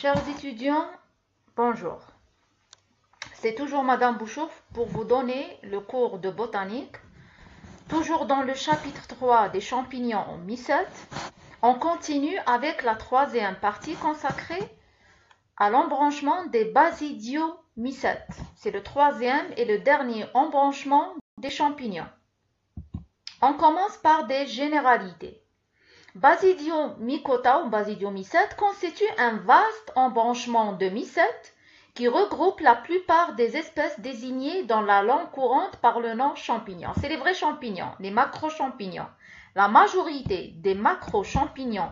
Chers étudiants, bonjour. C'est toujours Madame Bouchouf pour vous donner le cours de botanique. Toujours dans le chapitre 3 des champignons en mycètes, on continue avec la troisième partie consacrée à l'embranchement des basidiomycètes. C'est le troisième et le dernier embranchement des champignons. On commence par des généralités. Basidiomycota ou basidiomycète constitue un vaste embranchement de mycètes qui regroupe la plupart des espèces désignées dans la langue courante par le nom champignon. C'est les vrais champignons, les macro-champignons. La majorité des macro-champignons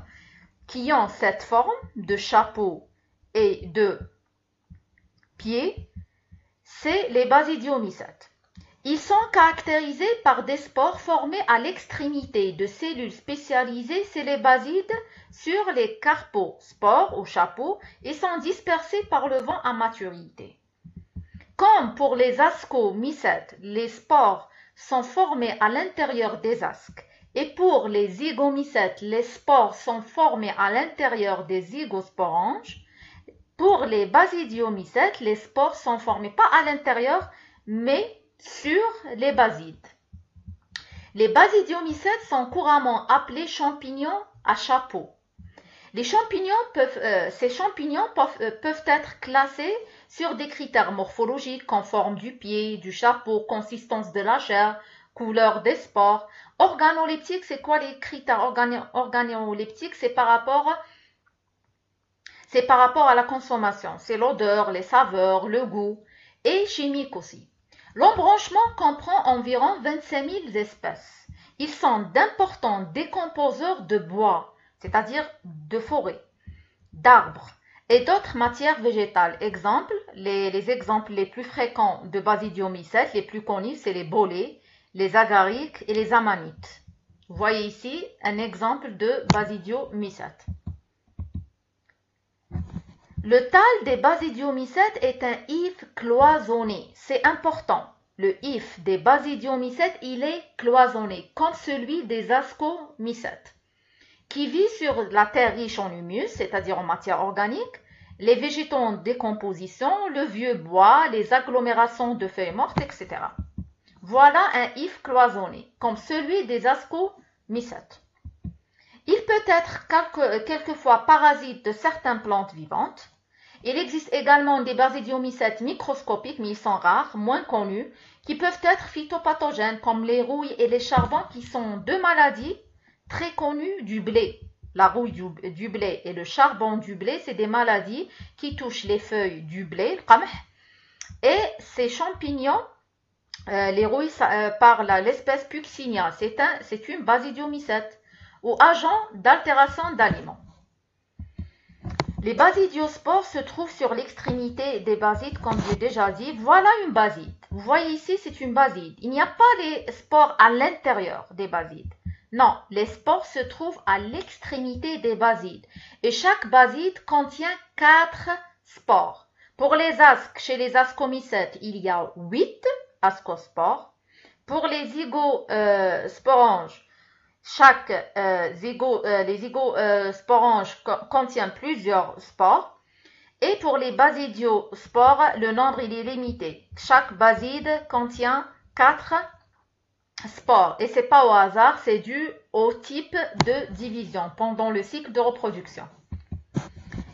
qui ont cette forme de chapeau et de pied, c'est les basidiomycètes. Ils sont caractérisés par des spores formés à l'extrémité de cellules spécialisées, c'est les basides, sur les carpospores ou chapeaux et sont dispersés par le vent à maturité. Comme pour les ascomycètes, les spores sont formés à l'intérieur des asques et pour les zygomycètes, les spores sont formés à l'intérieur des zygosporanges. Pour les basidiomycètes, les spores sont formés pas à l'intérieur mais sur les basides. Les basidiomycètes sont couramment appelés champignons à chapeau. Ces champignons peuvent être classés sur des critères morphologiques comme forme du pied, du chapeau, consistance de la chair, couleur des spores. Organoleptiques, c'est quoi les critères organoleptiques? C'est par rapport à la consommation. C'est l'odeur, les saveurs, le goût et chimique aussi. L'embranchement comprend environ 25 000 espèces. Ils sont d'importants décomposeurs de bois, c'est-à-dire de forêts, d'arbres et d'autres matières végétales. Exemple, les exemples les plus fréquents de basidiomycètes, les plus connus, c'est les bolets, les agariques et les amanites. Vous voyez ici un exemple de basidiomycète. Le thalle des basidiomycètes est un hyphe cloisonné. C'est important. Le hyphe des basidiomycètes, il est cloisonné, comme celui des ascomycètes, qui vit sur la terre riche en humus, c'est-à-dire en matière organique, les végétaux en décomposition, le vieux bois, les agglomérations de feuilles mortes, etc. Voilà un hyphe cloisonné, comme celui des ascomycètes. Il peut être quelquefois parasite de certaines plantes vivantes. Il existe également des basidiomycètes microscopiques, mais ils sont rares, moins connus, qui peuvent être phytopathogènes, comme les rouilles et les charbons, qui sont deux maladies très connues du blé. La rouille du blé et le charbon du blé, c'est des maladies qui touchent les feuilles du blé, le qamh, et ces champignons, les rouilles par l'espèce Puccinia, c'est une basidiomycète ou agent d'altération d'aliments. Les basidiospores se trouvent sur l'extrémité des basides, comme j'ai déjà dit. Voilà une baside. Vous voyez ici, c'est une baside. Il n'y a pas les spores à l'intérieur des basides. Non, les spores se trouvent à l'extrémité des basides. Et chaque baside contient 4 spores. Pour les asques, chez les ascomycètes, il y a 8 ascospores. Pour les zygosporanges, les zygosporanges contiennent plusieurs spores. Et pour les basidiospores, le nombre il est limité. Chaque baside contient 4 spores. Et ce n'est pas au hasard, c'est dû au type de division pendant le cycle de reproduction.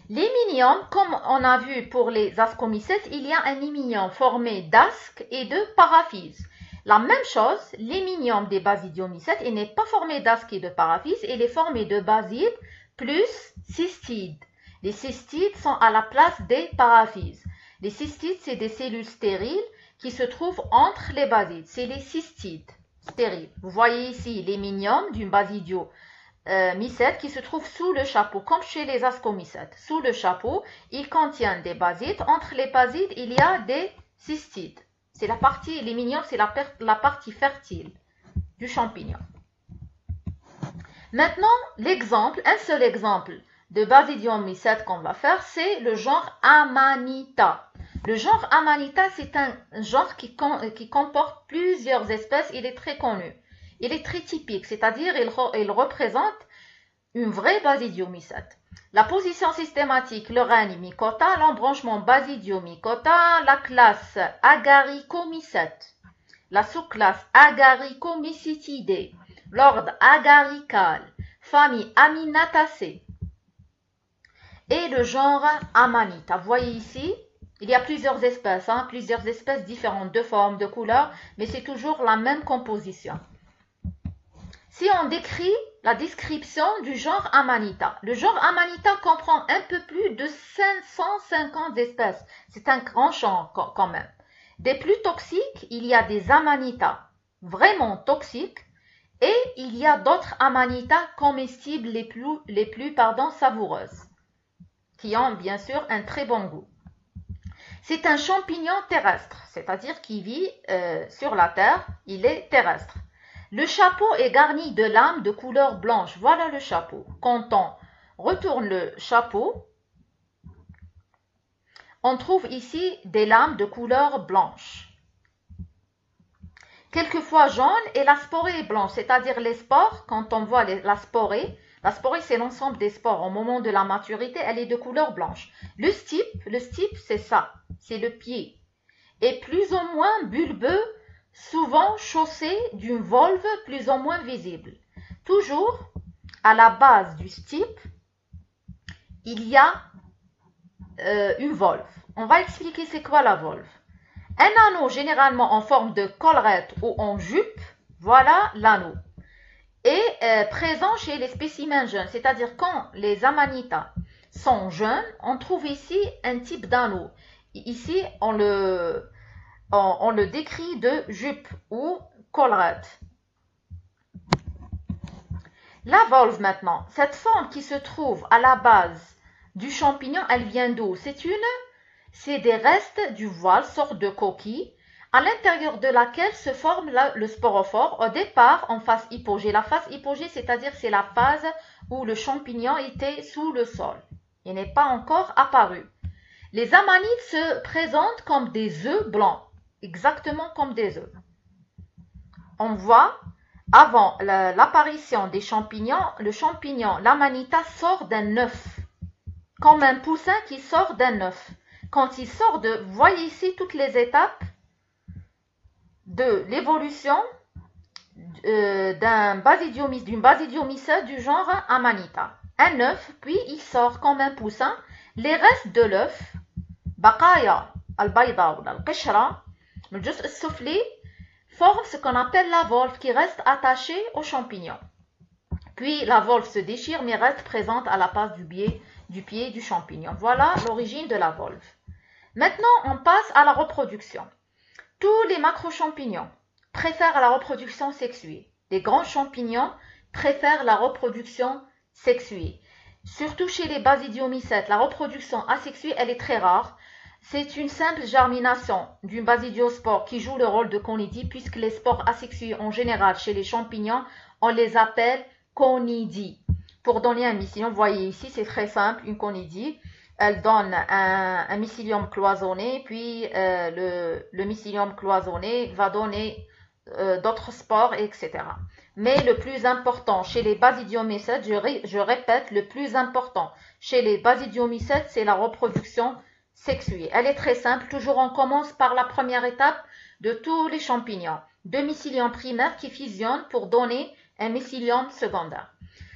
L'hyminium, comme on a vu pour les ascomycètes, il y a un hyminium formé d'asques et de paraphyses. La même chose, l'hyminium des basidiomycètes, il n'est pas formé d'asques et de paraphyses, il est formé de basides plus cystides. Les cystides sont à la place des paraphyses. Les cystides, c'est des cellules stériles qui se trouvent entre les basides. C'est les cystides stériles. Vous voyez ici l'hyminium d'une basidiomycète qui se trouve sous le chapeau, comme chez les ascomycètes. Sous le chapeau, il contient des basides. Entre les basides, il y a des cystides. C'est la partie, l'hyminium, c'est la partie fertile du champignon. Maintenant, un seul exemple de basidiomycète qu'on va faire, c'est le genre Amanita. Le genre Amanita, c'est un genre qui comporte plusieurs espèces. Il est très connu. Il est très typique, c'est-à-dire il représente une vraie basidiomycète. La position systématique, le règne mycota, l'embranchement basidiomycota, la classe Agaricomycète, la sous-classe Agaricomycetidae, l'ordre Agarical, famille Aminatacées et le genre Amanita. Vous voyez ici, il y a plusieurs espèces différentes de forme, de couleur, mais c'est toujours la même composition. Si on décrit la description du genre Amanita, le genre Amanita comprend un peu plus de 550 espèces. C'est un grand champ quand même. Des plus toxiques, il y a des Amanita vraiment toxiques et il y a d'autres Amanita comestibles les plus savoureuses, qui ont bien sûr un très bon goût. C'est un champignon terrestre, c'est-à-dire qui vit sur la terre, il est terrestre. Le chapeau est garni de lames de couleur blanche. Voilà le chapeau. Quand on retourne le chapeau, on trouve ici des lames de couleur blanche. Quelquefois jaune et la sporée est blanche, c'est-à-dire les spores, quand on voit la sporée c'est l'ensemble des spores. Au moment de la maturité, elle est de couleur blanche. Le stipe c'est ça, c'est le pied. Et plus ou moins bulbeux, souvent chaussé d'une volve plus ou moins visible. Toujours, à la base du stipe, il y a une volve. On va expliquer c'est quoi la volve. Un anneau généralement en forme de collerette ou en jupe, voilà l'anneau. Et présent chez les spécimens jeunes, c'est-à-dire quand les amanitas sont jeunes, on trouve ici un type d'anneau. Ici, on le décrit de jupe ou collerette. La volve maintenant, cette forme qui se trouve à la base du champignon, elle vient d'où? C'est des restes du voile, sorte de coquille, à l'intérieur de laquelle se forme le sporophore, au départ en face hypogée. La face hypogée, c'est-à-dire c'est la phase où le champignon était sous le sol. Il n'est pas encore apparu. Les amanites se présentent comme des œufs blancs, exactement comme des œufs. On voit, avant l'apparition des champignons, le champignon, l'amanita sort d'un œuf, comme un poussin qui sort d'un œuf. Quand il sort vous voyez ici toutes les étapes de l'évolution d'une basidiomycète du genre Amanita. Un œuf, puis il sort comme un poussin. Les restes de l'œuf, baqaya al-bayda ou al-qishra, le jus soufflé, forment ce qu'on appelle la volve qui reste attachée au champignon. Puis la volve se déchire mais reste présente à la base du pied du champignon. Voilà l'origine de la volve. Maintenant, on passe à la reproduction. Tous les macrochampignons préfèrent la reproduction sexuée. Les grands champignons préfèrent la reproduction sexuée. Surtout chez les basidiomycètes, la reproduction asexuée, elle est très rare. C'est une simple germination d'une basidiospore qui joue le rôle de conidie, puisque les spores asexuées en général chez les champignons, on les appelle conidies. Pour donner un mycélium, vous voyez ici, c'est très simple, une conidie. Elle donne un mycélium cloisonné, puis le mycélium cloisonné va donner d'autres spores, etc. Mais le plus important chez les basidiomycètes, je répète, le plus important chez les basidiomycètes, c'est la reproduction sexuée. Elle est très simple. Toujours, on commence par la première étape de tous les champignons. Deux mycéliums primaires qui fusionnent pour donner un mycélium secondaire.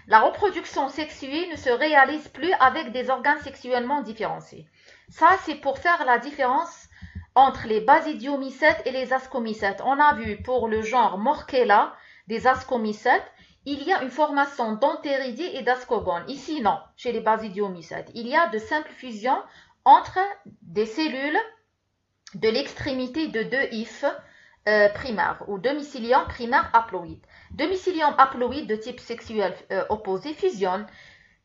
La reproduction sexuée ne se réalise plus avec des organes sexuellement différenciés. Ça, c'est pour faire la différence entre les basidiomycètes et les ascomycètes. On a vu pour le genre Morchella des ascomycètes, il y a une formation d'anthéridies et d'ascogones. Ici, non, chez les basidiomycètes. Il y a de simples fusions entre des cellules de l'extrémité de deux hyphes primaires ou deux mycéliums primaires haploïdes. Deux mycéliums haploïdes de type sexuel opposé fusionnent,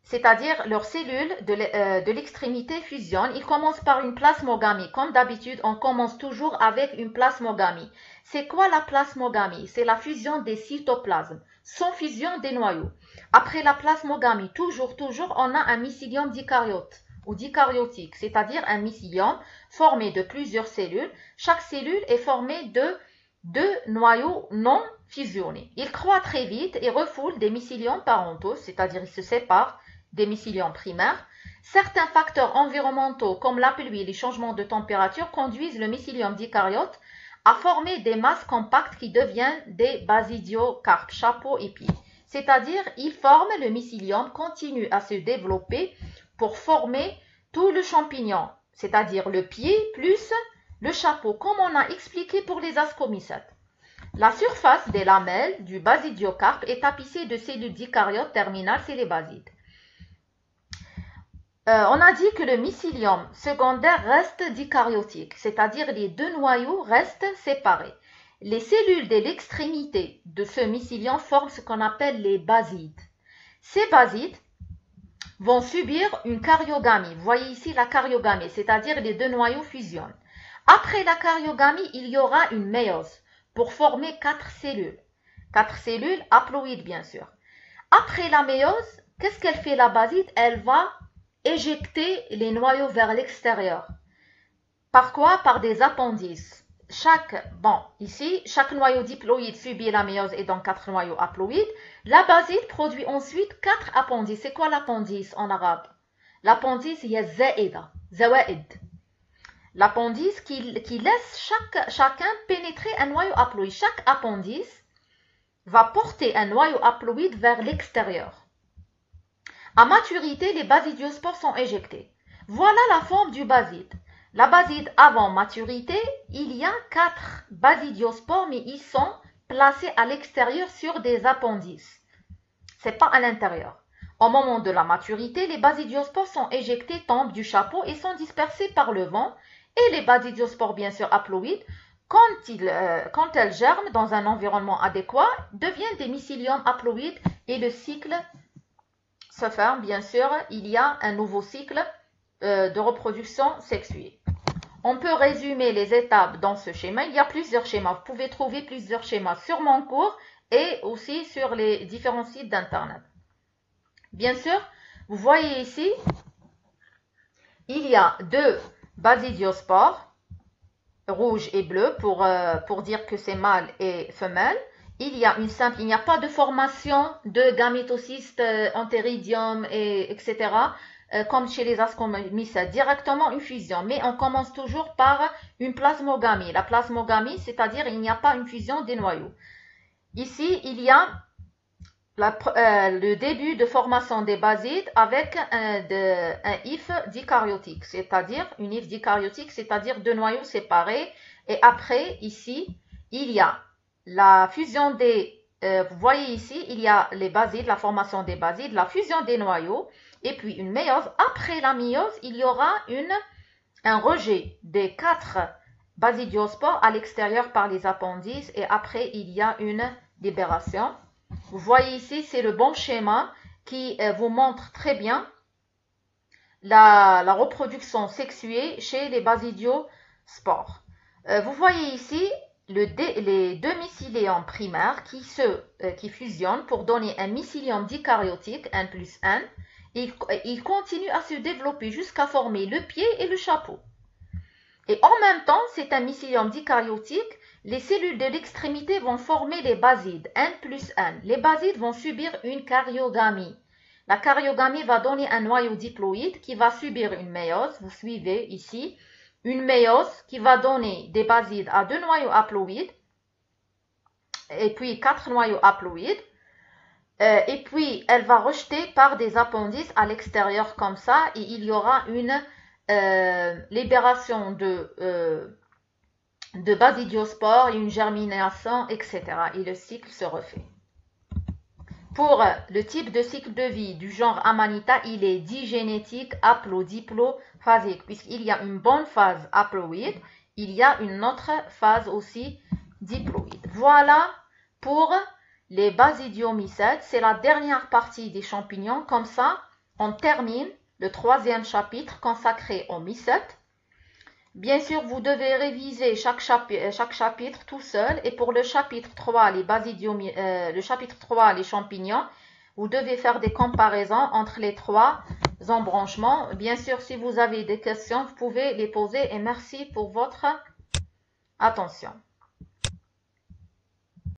c'est-à-dire leurs cellules de l'extrémité fusionnent. Ils commencent par une plasmogamie. Comme d'habitude, on commence toujours avec une plasmogamie. C'est quoi la plasmogamie? C'est la fusion des cytoplasmes, sans fusion des noyaux. Après la plasmogamie, toujours, on a un mycélium dikaryote ou dikaryotique, c'est-à-dire un mycélium formé de plusieurs cellules. Chaque cellule est formée de deux noyaux non fusionnés. Il croît très vite et refoule des mycéliums parentaux, c'est-à-dire ils se séparent des mycéliums primaires. Certains facteurs environnementaux comme la pluie et les changements de température conduisent le mycélium dicaryote à former des masses compactes qui deviennent des basidiocarpes, chapeaux et pieds. C'est-à-dire, il forme, le mycélium continue à se développer pour former tout le champignon, c'est-à-dire le pied plus le chapeau, comme on a expliqué pour les ascomycètes. La surface des lamelles du basidiocarpe est tapissée de cellules dicaryotes terminales, c'est les basides. On a dit que le mycélium secondaire reste dicaryotique, c'est-à-dire les deux noyaux restent séparés. Les cellules de l'extrémité de ce mycélium forment ce qu'on appelle les basides. Ces basides vont subir une karyogamie. Vous voyez ici la karyogamie, c'est-à-dire les deux noyaux fusionnent. Après la karyogamie, il y aura une méiose pour former 4 cellules. 4 cellules haploïdes, bien sûr. Après la méiose, qu'est-ce qu'elle fait la baside? Elle va éjecter les noyaux vers l'extérieur. Par quoi? Par des appendices. Chaque noyau diploïde subit la méiose et donc 4 noyaux haploïdes. La baside produit ensuite 4 appendices. C'est quoi l'appendice en arabe? L'appendice, il y a zawaid. L'appendice qui laisse chacun pénétrer un noyau haploïde. Chaque appendice va porter un noyau haploïde vers l'extérieur. À maturité, les basidiospores sont éjectés. Voilà la forme du baside. La baside avant maturité, il y a 4 basidiospores, mais ils sont placés à l'extérieur sur des appendices. Ce n'est pas à l'intérieur. Au moment de la maturité, les basidiospores sont éjectés, tombent du chapeau et sont dispersés par le vent. Et les basidiospores, bien sûr haploïdes, quand elles germent dans un environnement adéquat, deviennent des mycéliums haploïdes et le cycle se ferme. Bien sûr, il y a un nouveau cycle de reproduction sexuée. On peut résumer les étapes dans ce schéma. Il y a plusieurs schémas. Vous pouvez trouver plusieurs schémas sur mon cours et aussi sur les différents sites d'internet. Bien sûr, vous voyez ici, il y a 2 basidiospores, rouge et bleu, pour dire que c'est mâle et femelle. Il y n'y a pas de formation de gamétocystes, entéridium, etc. Comme chez les ascomycètes, directement une fusion. Mais on commence toujours par une plasmogamie. La plasmogamie, c'est-à-dire il n'y a pas une fusion des noyaux. Ici, il y a le début de formation des basides avec un hyphe dikaryotique, c'est-à-dire une hyphe dikaryotique, c'est-à-dire 2 noyaux séparés. Et après, ici, il y a la fusion des, vous voyez ici, il y a les basides, la formation des basides, la fusion des noyaux, et puis une méiose. Après la méiose, il y aura un rejet des 4 basidiospores à l'extérieur par les appendices, et après, il y a une libération. Vous voyez ici, c'est le bon schéma qui vous montre très bien la reproduction sexuée chez les basidiospores. Vous voyez ici les 2 mycéliums primaires qui fusionnent pour donner un mycélium dikaryotique, 1 plus 1. Il continue à se développer jusqu'à former le pied et le chapeau. Et en même temps, c'est un mycélium dikaryotique. Les cellules de l'extrémité vont former les basides, 1 plus 1. Les basides vont subir une karyogamie. La karyogamie va donner un noyau diploïde qui va subir une méiose. Vous suivez ici. Une méiose qui va donner des basides à 2 noyaux haploïdes. Et puis 4 noyaux haploïdes. Et puis, elle va rejeter par des appendices à l'extérieur comme ça. Et il y aura une libération de basidiospores, une germination, etc. Et le cycle se refait. Pour le type de cycle de vie du genre Amanita, il est digénétique, haplo-diplophasique, puisqu'il y a une bonne phase haploïde, il y a une autre phase aussi diploïde. Voilà pour les basidiomycètes. C'est la dernière partie des champignons. Comme ça, on termine le 3e chapitre consacré aux mycètes. Bien sûr, vous devez réviser chaque chapitre tout seul. Et pour le chapitre 3, le chapitre 3, les champignons, vous devez faire des comparaisons entre les 3 embranchements. Bien sûr, si vous avez des questions, vous pouvez les poser. Et merci pour votre attention.